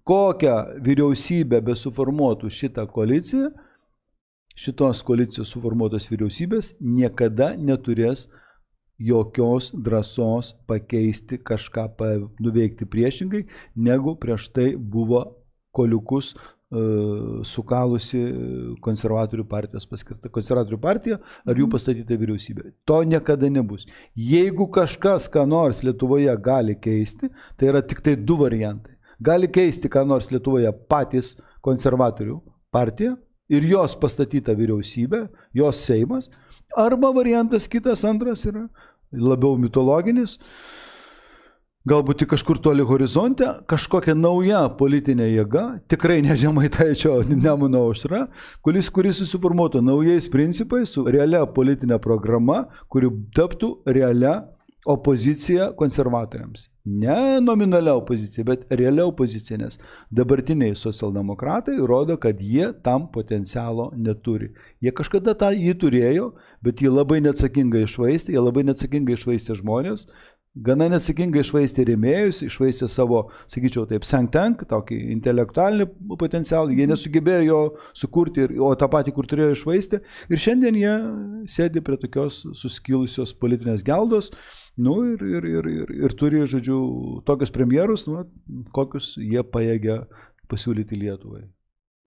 kokią vyriausybę besuformuotų šitą koaliciją, šitos koalicijos suformuotos vyriausybės niekada neturės jokios drąsos pakeisti kažką, nuveikti priešingai, negu prieš tai buvo koliukus sukalusi konservatorių partijos paskirta. Konservatorių partija ar jų pastatyta vyriausybė. To niekada nebus. Jeigu kažkas, ką nors Lietuvoje gali keisti, tai yra tik tai du variantai. Gali keisti, ką nors Lietuvoje patys konservatorių partija ir jos pastatyta vyriausybė, jos Seimas, arba variantas kitas, antras yra labiau mitologinis, galbūt kažkur toli horizonte, kažkokia nauja politinė jėga, tikrai ne Žemaitaičio Nemuno aušra, kuris susiformuotų naujais principais, su realia politinė programa, kuri taptų realia opozicija konservatoriams. Ne nominalia opozicija, bet realia opozicija, nes dabartiniai socialdemokratai rodo, kad jie tam potencialo neturi. Jie kažkada tą jį turėjo, bet jį labai neatsakingai iššvaistė, jie labai neatsakingai iššvaistė žmonės, gana neatsakingai iššvaistė rėmėjus, iššvaistė savo, sakyčiau taip, think tank, tokį intelektualinį potencialą, jie nesugebėjo jo sukurti, o tą patį, kur turėjo iššvaistė, ir šiandien jie sėdi prie tokios suskilusios politinės geldos, ir turi, žodžiu, tokius premjerus, kokius jie pajėgia pasiūlyti Lietuvai.